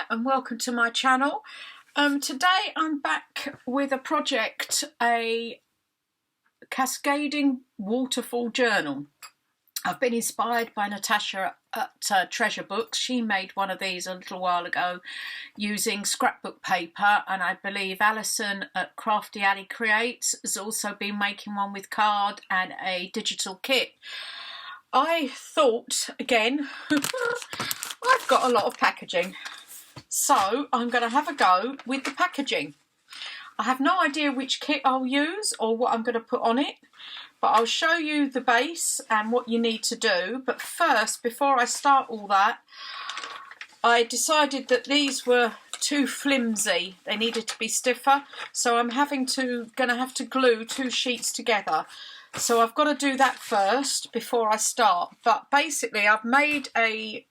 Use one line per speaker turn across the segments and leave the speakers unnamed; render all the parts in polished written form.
here and welcome to my channel. Today I'm back with a project, a Cascading Waterfall journal. I've been inspired by Natasha at Treasure Books. She made one of these a little while ago using scrapbook paper, and I believe Alison at Crafty Alley Creates has also been making one with card and a digital kit. I thought, again, I've got a lot of packaging, so I'm going to have a go with the packaging. I have no idea which kit I'll use or what I'm going to put on it, but I'll show you the base and what you need to do. But first, before I start all that, I decided that these were too flimsy. They needed to be stiffer, so I'm going to have to glue two sheets together. So I've got to do that first before I start. But basically, I've made a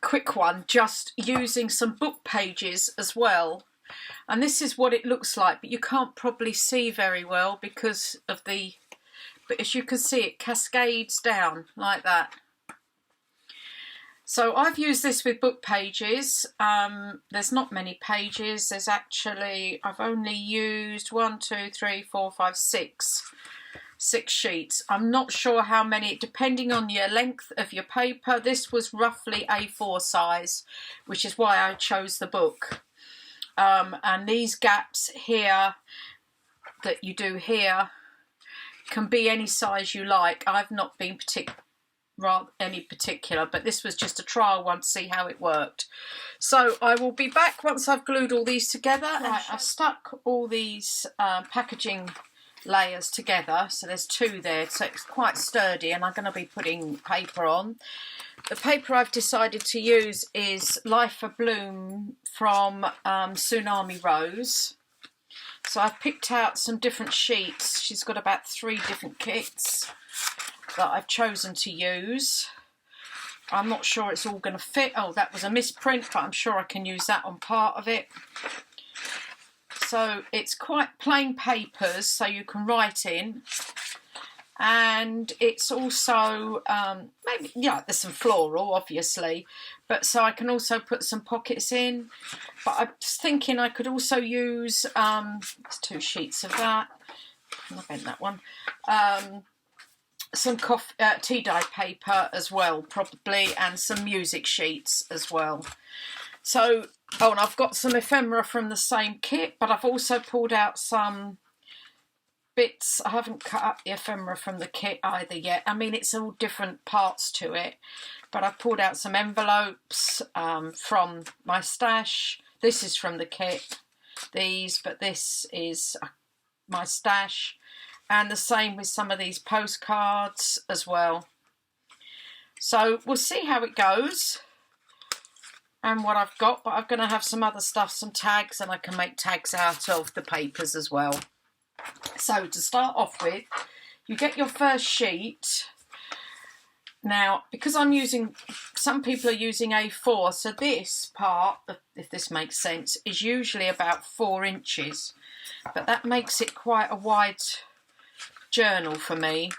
quick one just using some book pages as well. And this is what it looks like, but you can't probably see very well because of the... But as you can see, it cascades down like that. So I've used this with book pages. There's not many pages. There's actually, I've only used 6 sheets. I'm not sure how many, depending on your length of your paper. This was roughly A4 size, which is why I chose the book. And these gaps here that you do here can be any size you like. I've not been any particular, but this was just a trial one to see how it worked. So I will be back once I've glued all these together. Right, I've stuck all these packaging layers together, so there's 2 there, so it's quite sturdy, and I'm going to be putting paper on. The paper I've decided to use is Abloom from Tsunami Rose. So I've picked out some different sheets. She's got about 3 different kits that I've chosen to use. I'm not sure it's all going to fit. Oh, that was a misprint, but I'm sure I can use that on part of it. So it's quite plain papers, so you can write in. And it's also, maybe, yeah, there's some floral, obviously. But so I can also put some pockets in. But I was thinking I could also use, there's 2 sheets of that. I bent that one. Some tea dye paper as well, probably, and some music sheets as well. So, oh, and I've got some ephemera from the same kit, but I've also pulled out some bits. I haven't cut up the ephemera from the kit either yet. I mean, it's all different parts to it, but I've pulled out some envelopes from my stash. This is from the kit, but this is my stash. And the same with some of these postcards as well. So we'll see how it goes and what I've got. But I'm going to have some other stuff, some tags, and I can make tags out of the papers as well. So to start off with, you get your first sheet. Now, because I'm using, some people are using A4, so this part, if this makes sense, is usually about 4 inches. But that makes it quite a wide journal for me,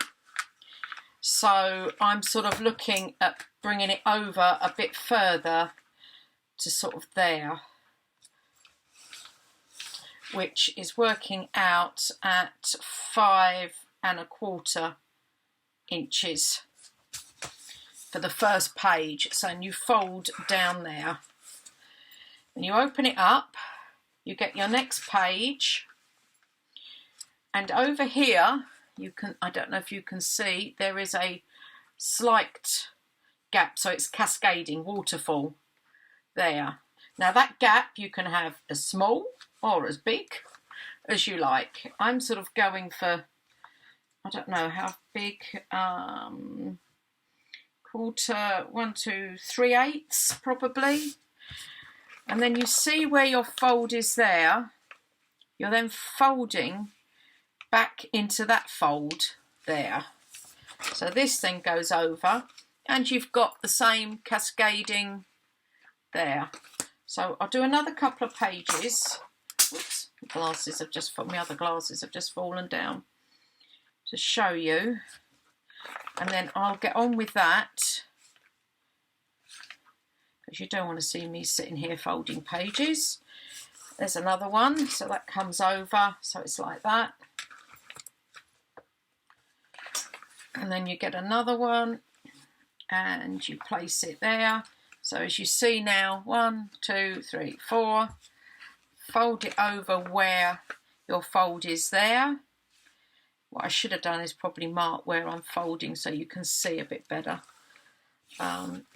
so I'm sort of looking at bringing it over a bit further to sort of there, which is working out at 5¼ inches for the first page. So you fold down there and you open it up, you get your next page, and over here you can, I don't know if you can see, there is a slight gap, so it's Cascading Waterfall there. Now that gap you can have as small or as big as you like. I'm sort of going for, I don't know how big, 1/4, 1, 2, 3/8 probably. And then you see where your fold is there. You're then folding back into that fold there. So this then goes over and you've got the same cascading there. So I'll do another couple of pages. Oops, my other glasses have just fallen down to show you. And then I'll get on with that because you don't want to see me sitting here folding pages. There's another one, so that comes over, so it's like that. And then you get another one and you place it there. So as you see now, 1, 2, 3, 4, fold it over where your fold is there. What I should have done is probably mark where I'm folding so you can see a bit better.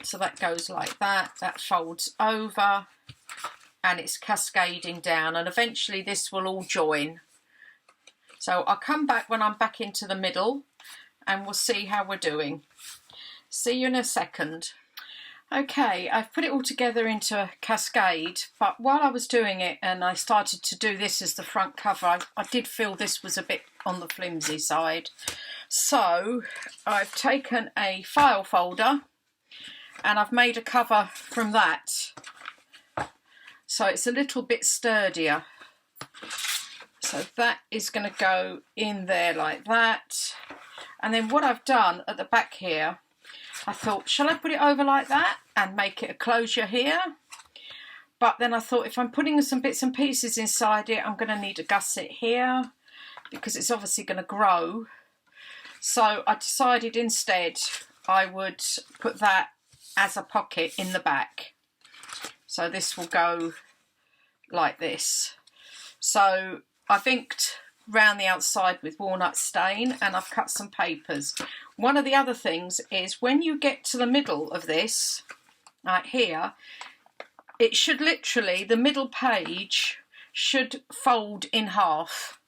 So that goes like that, that folds over and it's cascading down, and eventually this will all join. So I'll come back when I'm back into the middle and we'll see how we're doing. See you in a second. Okay, I've put it all together into a cascade, but while I was doing it and I started to do this as the front cover, I did feel this was a bit on the flimsy side. So I've taken a file folder and I've made a cover from that. So it's a little bit sturdier. So that is going to go in there like that. And then what I've done at the back here, I thought, shall I put it over like that and make it a closure here? But then I thought, if I'm putting some bits and pieces inside it, I'm going to need a gusset here because it's obviously going to grow. So I decided instead I would put that as a pocket in the back. So this will go like this. So I've inked round the outside with walnut stain and I've cut some papers. One of the other things is when you get to the middle of this, right here, it should literally, the middle page should fold in half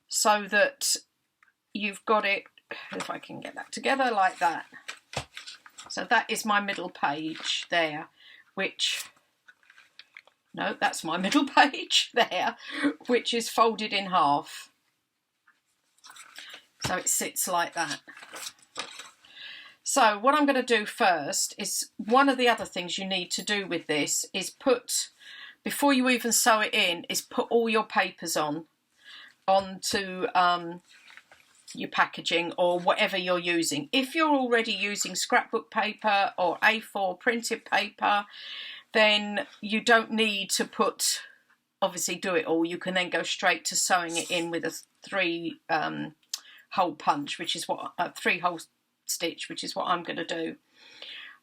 so that you've got it, if I can get that together, like that. So that is my middle page there, which, no, that's my middle page there, which is folded in half. So it sits like that. So what I'm going to do first is, one of the other things you need to do with this is put, before you even sew it in, is put all your papers onto your packaging or whatever you're using. If you're already using scrapbook paper or A4 printed paper, then you don't need to put, obviously do it all. You can then go straight to sewing it in with a 3 hole punch, which is what a 3 hole stitch, which is what I'm going to do.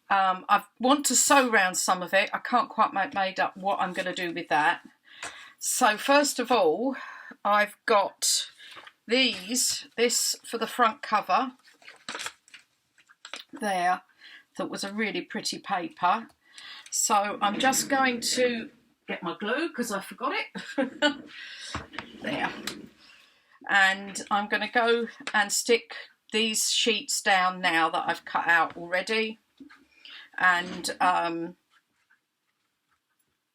I want to sew around some of it. I can't quite made up what I'm going to do with that. So first of all, I've got this for the front cover there, that was a really pretty paper. So I'm just going to get my glue because I forgot it. There. And I'm going to go and stick these sheets down now that I've cut out already, and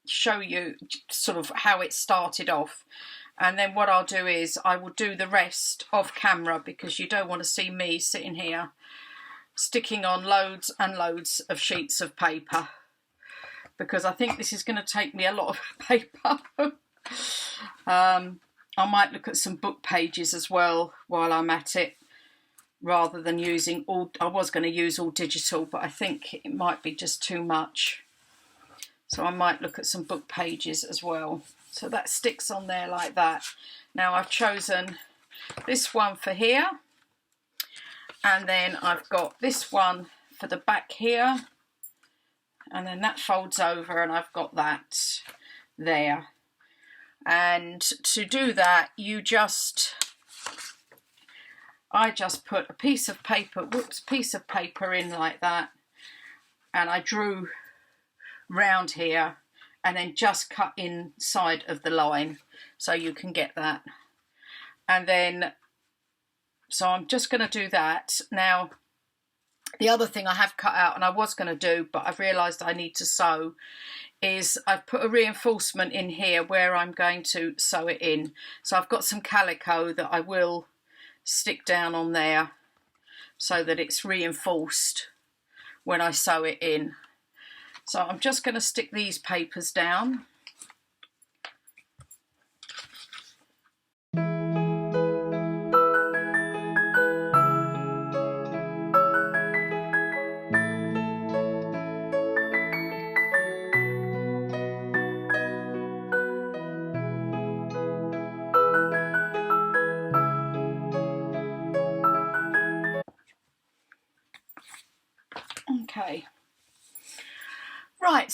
show you sort of how it started off. And then what I'll do is I will do the rest off camera, because you don't want to see me sitting here sticking on loads and loads of sheets of paper, because I think this is going to take me a lot of paper. I might look at some book pages as well while I'm at it, rather than using all, I was going to use all digital, but I think it might be just too much. So I might look at some book pages as well. So that sticks on there like that. Now I've chosen this one for here, and then I've got this one for the back here, and then that folds over, and I've got that there. And to do that, I just put a piece of paper, in like that, and I drew round here and then just cut inside of the line so you can get that. And then, so I'm just going to do that. Now, the other thing I have cut out, and I was going to do, but I've realised I need to sew, is I've put a reinforcement in here where I'm going to sew it in. So I've got some calico that I will stick down on there so that it's reinforced when I sew it in. So I'm just going to stick these papers down.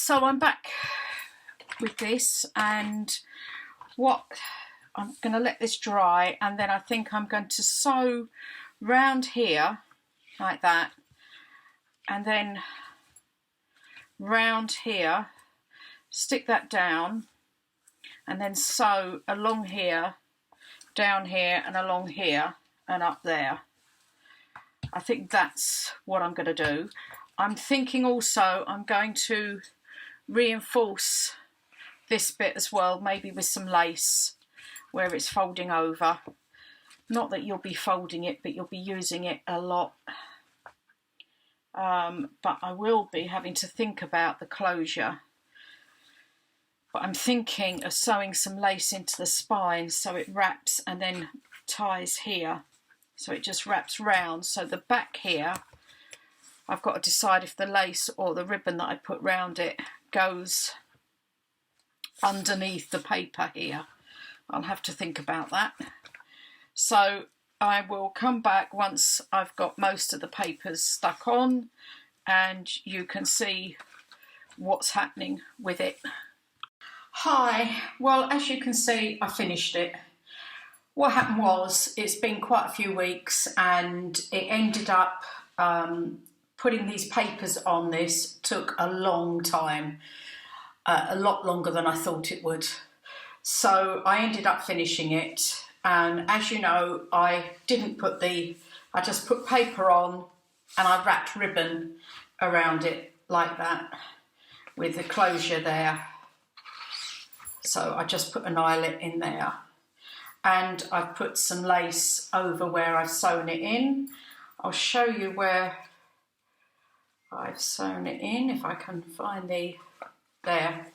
So I'm back with this, and what I'm going to let this dry, and then I think I'm going to sew round here like that, and then round here, stick that down, and then sew along here, down here, and along here, and up there. I think that's what I'm going to do. I'm thinking also I'm going to reinforce this bit as well, maybe with some lace where it's folding over. Not that you'll be folding it, but you'll be using it a lot. But I will be having to think about the closure. But I'm thinking of sewing some lace into the spine so it wraps and then ties here. So it just wraps round. So the back here, I've got to decide if the lace or the ribbon that I put round it goes underneath the paper here. I'll have to think about that. So I will come back once I've got most of the papers stuck on, and you can see what's happening with it. Hi, well, as you can see, I finished it. What happened was, it's been quite a few weeks, and it ended up putting these papers on this took a long time, a lot longer than I thought it would. So I ended up finishing it, and as you know, I just put paper on and I wrapped ribbon around it like that with the closure there. So I just put an eyelet in there, and I've put some lace over where I've sewn it in. I'll show you where I've sewn it in, if I can find there.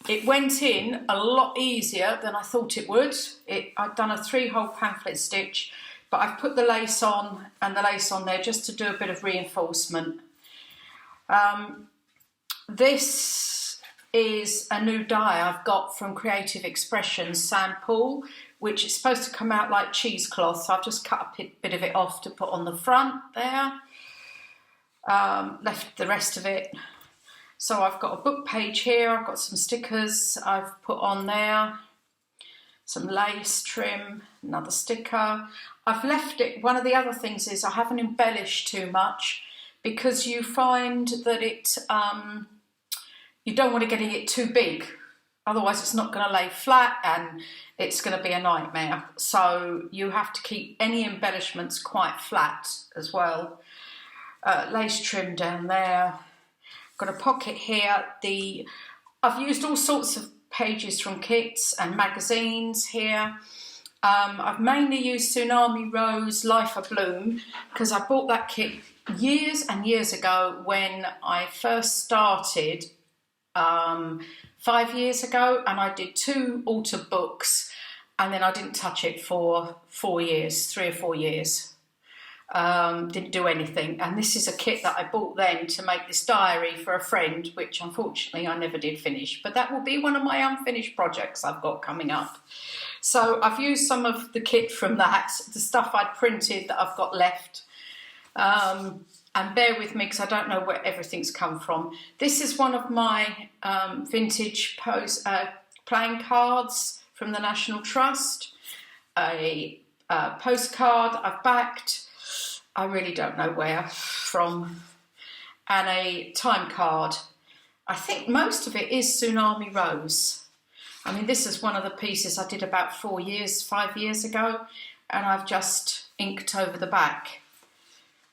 It went in a lot easier than I thought it would. I'd done a 3-hole pamphlet stitch, but I've put the lace on and the lace on there just to do a bit of reinforcement. This is a new die I've got from Creative Expressions, Sandpool, which is supposed to come out like cheesecloth. So I've just cut a bit of it off to put on the front there. Left the rest of it. So I've got a book page here, I've got some stickers I've put on there, some lace trim, another sticker. I've left it, one of the other things is I haven't embellished too much, because you find that you don't want to get it too big, otherwise it's not going to lay flat and it's going to be a nightmare. So you have to keep any embellishments quite flat as well. Lace trim down there. Got a pocket here. I've used all sorts of pages from kits and magazines here. I've mainly used Tsunami Rose, Life Abloom, because I bought that kit years and years ago when I first started, 5 years ago, and I did 2 author books, and then I didn't touch it for 4 years, 3 or 4 years. Didn't do anything, and this is a kit that I bought then to make this diary for a friend, which unfortunately I never did finish, but that will be one of my unfinished projects I've got coming up. So I've used some of the kit from that, the stuff I'd printed that I've got left, and bear with me because I don't know where everything's come from. This is one of my vintage playing cards from the National Trust, a postcard I've backed, I really don't know where from, and a time card. I think most of it is Tsunami Rose. I mean, this is one of the pieces I did about 5 years ago, and I've just inked over the back.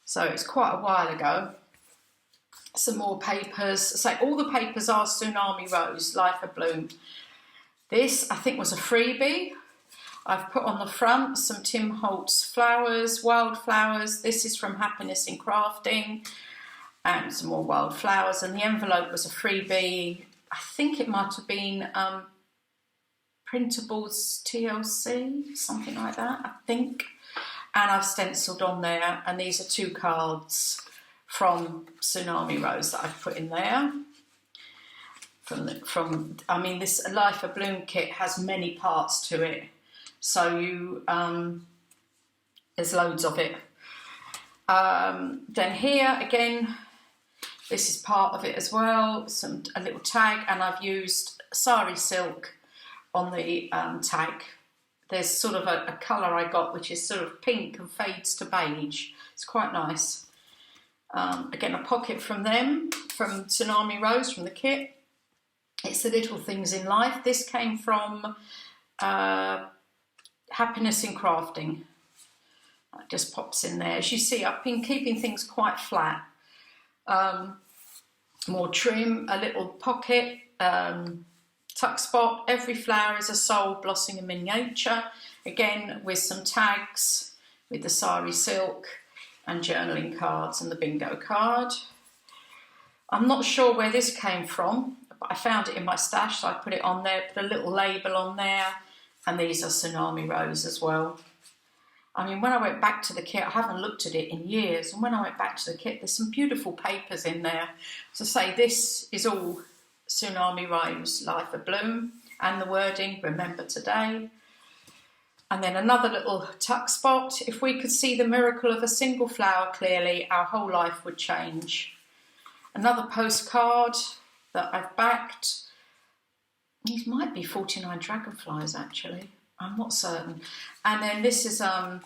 So it's quite a while ago. Some more papers. So all the papers are Tsunami Rose, Life Abloom. This, I think, was a freebie. I've put on the front some Tim Holtz flowers, wildflowers. This is from Happiness in Crafting, and some more wildflowers. And the envelope was a freebie. I think it might have been Printables TLC, something like that, I think. And I've stenciled on there. And these are 2 cards from Tsunami Rose that I've put in there. I mean, this Life Abloom kit has many parts to it. So there's loads of it. Then here again, This is part of it as well, a little tag, and I've used sari silk on the tag. There's sort of a colour I got which is sort of pink and fades to beige. It's quite nice. Again, a pocket from them, from Tsunami Rose, from the kit. It's the little things in life. This came from Happiness in Crafting. It just pops in there. As you see, I've been keeping things quite flat. More trim, a little pocket, tuck spot. Every flower is a soul blossoming in miniature. Again, with some tags, with the sari silk, and journaling cards and the bingo card. I'm not sure where this came from, but I found it in my stash, so I put it on there, put a little label on there, and these are Tsunami Rose as well. I mean, when I went back to the kit, I haven't looked at it in years, and when I went back to the kit, there's some beautiful papers in there. So say this is all Tsunami Rose, Life Abloom, and the wording, remember today. And then another little tuck spot. If we could see the miracle of a single flower clearly, our whole life would change. Another postcard that I've backed. These might be 49 dragonflies, actually. I'm not certain. And then this is a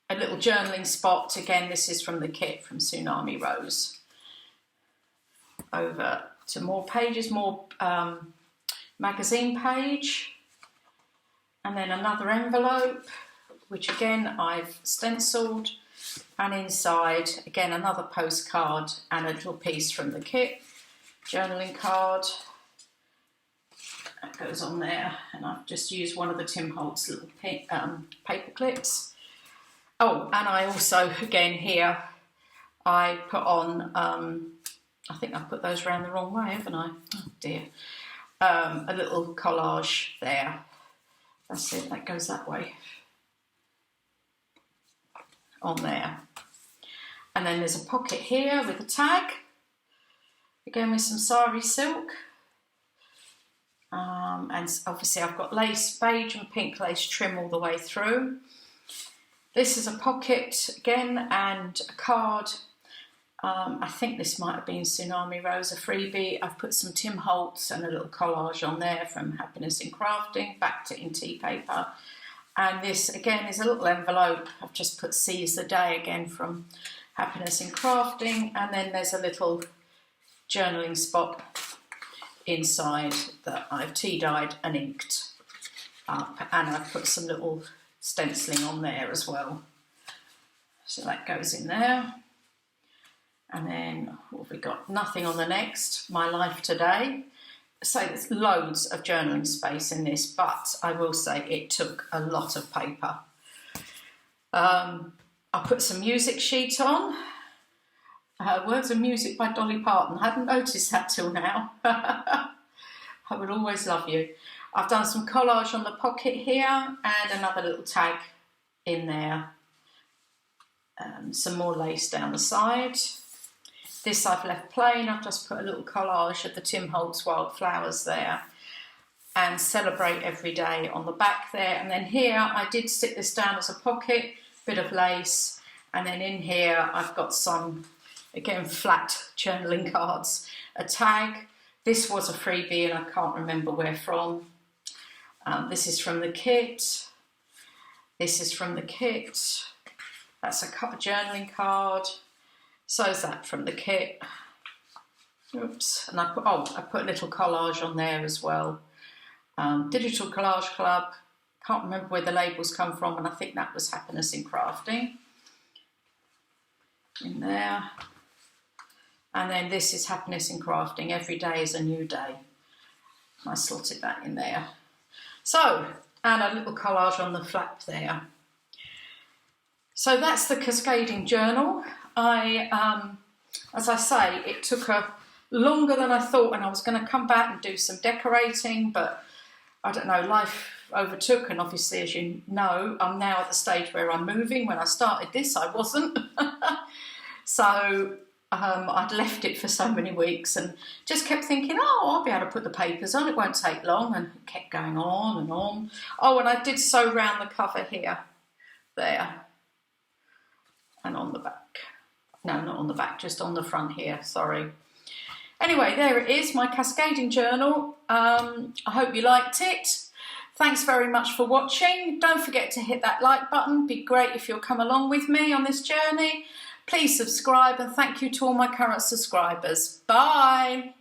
little journaling spot. Again, this is from the kit from Tsunami Rose. Over to more pages, more magazine page. And then another envelope, which again I've stenciled, and inside again another postcard and a little piece from the kit, journaling card. That goes on there, and I've just used one of the Tim Holtz little paper clips. Oh, and I also, again here, I put on, I think I've put those around the wrong way, haven't I? Oh dear. A little collage there. That's it, that goes that way. On there. And then there's a pocket here with a tag. Again with some sari silk. And obviously I've got lace, beige and pink lace trim all the way through. This is a pocket again and a card. I think this might have been Tsunami Rose, a freebie. I've put some Tim Holtz and a little collage on there from Happiness in Crafting, backed it in tea paper. And this again is a little envelope. I've just put Seize the Day again from Happiness in Crafting. And then there's a little journaling spot inside that I've tea dyed and inked up. And I've put some little stenciling on there as well. So that goes in there. And then what have we got? Nothing on the next, My Life Today. So there's loads of journaling space in this, but I will say it took a lot of paper. I put some music sheet on. Words and Music by Dolly Parton. I hadn't noticed that till now. I Will Always Love You. I've done some collage on the pocket here and another little tag in there. Some more lace down the side. This I've left plain. I've just put a little collage of the Tim Holtz Wildflowers there. And Celebrate Every Day on the back there. And then here I did stick this down as a pocket, bit of lace. And then in here I've got some, again, flat journaling cards. A tag. This was a freebie and I can't remember where from. This is from the kit. This is from the kit. That's a journaling card. So is that from the kit. Oops. And I put a little collage on there as well. Digital Collage Club. Can't remember where the labels come from, and I think that was Happiness in Crafting. In there. And then this is Happiness in Crafting. Every day is a new day. I slotted that in there. So, and a little collage on the flap there. So that's the Cascading journal. As I say, it took longer than I thought, and I was going to come back and do some decorating, but I don't know, life overtook, and obviously, as you know, I'm now at the stage where I'm moving. When I started this, I wasn't. So I'd left it for so many weeks and just kept thinking, oh, I'll be able to put the papers on, it won't take long, and it kept going on and on. Oh, and I did sew round the cover here, there, and on the back. No, not on the back, just on the front here, sorry. Anyway, there it is, my cascading journal. I hope you liked it. Thanks very much for watching. Don't forget to hit that like button. Be great if you'll come along with me on this journey. Please subscribe, and thank you to all my current subscribers. Bye.